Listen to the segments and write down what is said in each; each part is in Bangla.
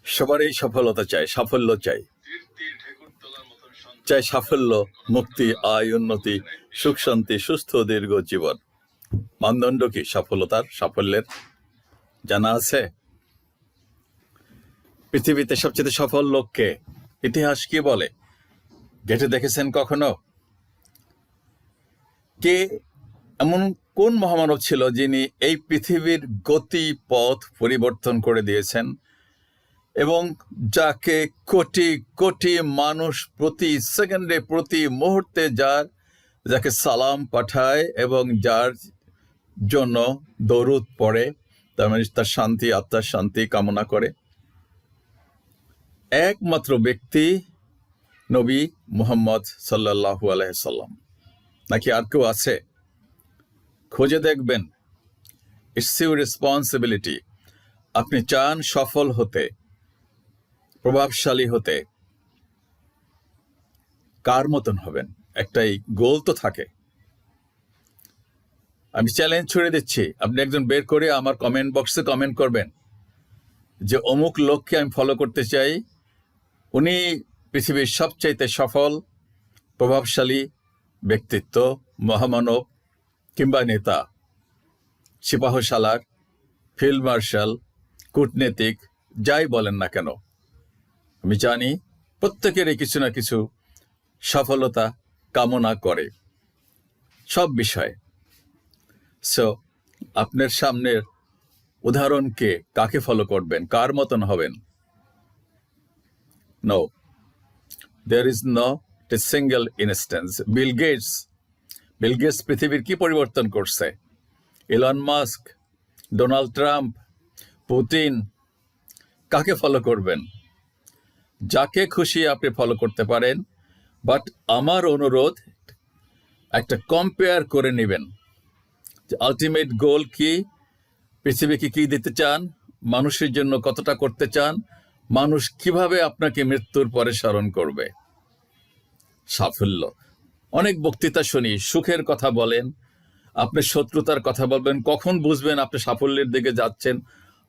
সবারই সফলতা চাই, সাফল্য চাই, চাই সাফল্য, মুক্তি, আয়, উন্নতি, সুখ, শান্তি, সুস্থ দীর্ঘ জীবন। মানদণ্ড কি সফলতার, সাফল্যের জানা আছে? পৃথিবীতে সবচেয়ে সফল লোককে ইতিহাস কি বলে? ঘেঁটে দেখেছেন কখনো? কে এমন কোন মহামানব ছিল যিনি এই পৃথিবীর গতি পথ পরিবর্তন করে দিয়েছেন এবং যাকে কোটি কোটি মানুষ প্রতি সেকেন্ডে প্রতি মুহূর্তে যাকে সালাম পাঠায় এবং যার জন্য দরুদ পড়ে, তার মানে তার শান্তি, আত্মার শান্তি কামনা করে? একমাত্র ব্যক্তি নবী মুহাম্মদ সাল্লাল্লাহু আলাইহি সাল্লাম। নাকি আর কেউ আছে? খুঁজে দেখবেন। It's your responsibility. আপনি চান সফল হতে, প্রভাবশালী হতে, কার মতন হবেন? একটাই গোল তো থাকে। আমি চ্যালেঞ্জ ছুড়ে দিচ্ছি, আপনি একজন বের করে আমার কমেন্ট বক্সে কমেন্ট করবেন যে অমুক লোককে আমি ফলো করতে চাই, উনি পৃথিবীর সবচাইতে সফল প্রভাবশালী ব্যক্তিত্ব, মহামানব কিংবা নেতা, সিপাহসালার, ফিল্ড মার্শাল, কূটনীতিক, যাই বলেন না কেন। আমি জানি প্রত্যেকেরই কিছু না কিছু সফলতা কামনা করে সব বিষয়ে। সো আপনার সামনের উদাহরণকে কাকে ফলো করবেন, কার মতন হবেন? No, there is not a single instance. Bill Gates পৃথিবীর কি পরিবর্তন করছে? Elon Musk, Donald Trump, Putin, কাকে ফলো করবেন? যাকে খুশি আপনি ফলো করতে পারেন, বাট আমার অনুরোধ, একটা কম্পেয়ার করে নেবেন যে আলটিমেট গোল কি, পৃথিবীকে কি দিতে চান, মানুষের জন্য কতটা করতে চান, মানুষ কিভাবে আপনাকে মৃত্যুর পরে স্মরণ করবে। সাফল্য, অনেক বক্তৃতা শুনি, সুখের কথা বলেন, আপনি শত্রুতার কথা বলবেন, কখন বুঝবেন আপনি সাফল্যের দিকে যাচ্ছেন?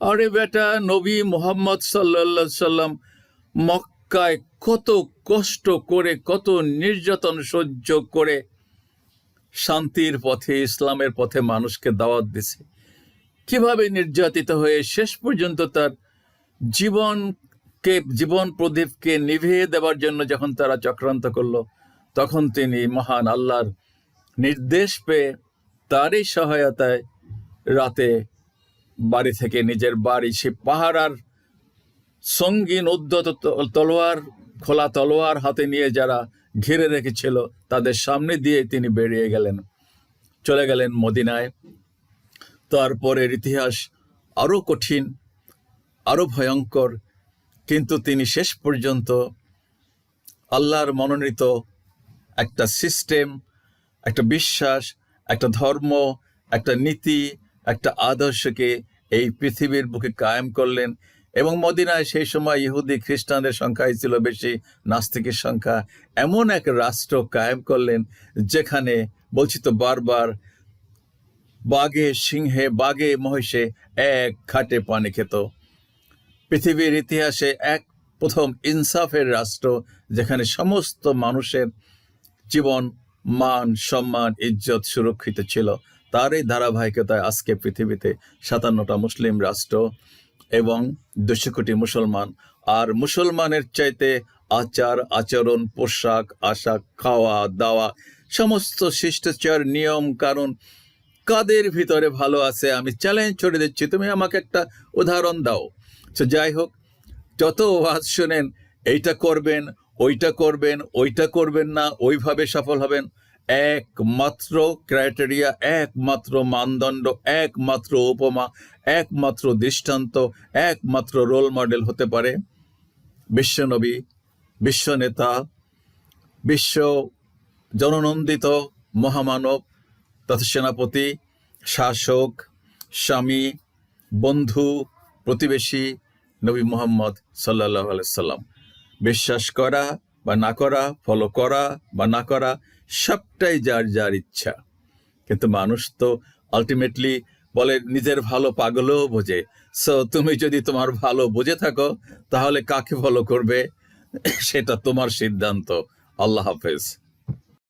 আরে বেটা, নবী মুহাম্মদ সাল্লাল্লাহু আলাইহি সাল্লাম মক্কায় কত কষ্ট করে, কত নির্যাতন সহ্য করে শান্তির পথে, ইসলামের পথে মানুষকে দাওয়াত দিছে। কিভাবে নির্যাতিত হয়ে শেষ পর্যন্ত তার জীবন প্রদীপকে নিভিয়ে দেওয়ার জন্য যখন তারা চক্রান্ত করলো, তখন তিনি মহান আল্লাহর নির্দেশ পেয়ে তারই সহায়তায় রাতে বাড়ি থেকে নিজের বাড়ি, সে পাহারার সঙ্গীন উদ্ধত তলোয়ার, খোলা তলোয়ার হাতে নিয়ে যারা ঘিরে রেখেছিল, তাদের সামনে দিয়ে তিনি বেরিয়ে গেলেন, চলে গেলেন মদিনায়। তারপরের ইতিহাস আরো কঠিন, আরো ভয়ঙ্কর, কিন্তু তিনি শেষ পর্যন্ত আল্লাহর মনোনীত একটা সিস্টেম, একটা বিশ্বাস, একটা ধর্ম, একটা নীতি, একটা আদর্শকে এই পৃথিবীর বুকে কায়েম করলেন। এবং মদিনায় সেই সময় ইহুদি খ্রিস্টানদের সংখ্যাই ছিল বেশি, নাস্তিকের সংখ্যা। এমন এক রাষ্ট্র কায়েম করলেন যেখানে, বলছি তো বারবার, বাঘে সিংহে, বাঘে মহিষে এক ঘাটে পানি খেত। পৃথিবীর ইতিহাসে এক প্রথম ইনসাফের রাষ্ট্র, যেখানে সমস্ত মানুষের জীবন, মান, সম্মান, ইজ্জত সুরক্ষিত ছিল। তার এই ধারাবাহিকতায় আজকে পৃথিবীতে 57টা মুসলিম রাষ্ট্র এবং 200 কোটি মুসলমান। আর মুসলমানের চাইতে আচার আচরণ, পোশাক আশাক, খাওয়া দাওয়া, সমস্ত শিষ্টাচার, নিয়ম কানুন কাদের ভিতরে ভালো আছে? আমি চ্যালেঞ্জ ছড়ে দিচ্ছি, তুমি আমাকে একটা উদাহরণ দাও। তো যাই হোক, যত ওয়াজ শোনেন, এইটা করবেন, ওইটা করবেন, ওইটা করবেন না, ওইভাবে সফল হবেন, একমাত্র ক্রাইটেরিয়া, একমাত্র মানদণ্ড, একমাত্র উপমা, একমাত্র দৃষ্টান্ত, একমাত্র রোল মডেল হতে পারে বিশ্বনবী, বিশ্বনেতা, বিশ্ব জননন্দিত মহামানব তথা সেনাপতি, শাসক, স্বামী, বন্ধু, প্রতিবেশী নবী মুহাম্মদ সাল্লাল্লাহু আলাইহি সাল্লাম। বিশ্বাস করা বা না করা, ফলো করা বা না করা, সবটাই যার যার ইচ্ছা। কিন্তু মানুষ তো আলটিমেটলি বলে নিজের ভালো পাগলও বোঝে। সো তুমি যদি তোমার ভালো বুঝে থাকো তাহলে কাকে ফলো করবে সেটা তোমার সিদ্ধান্ত। আল্লাহ হাফেজ।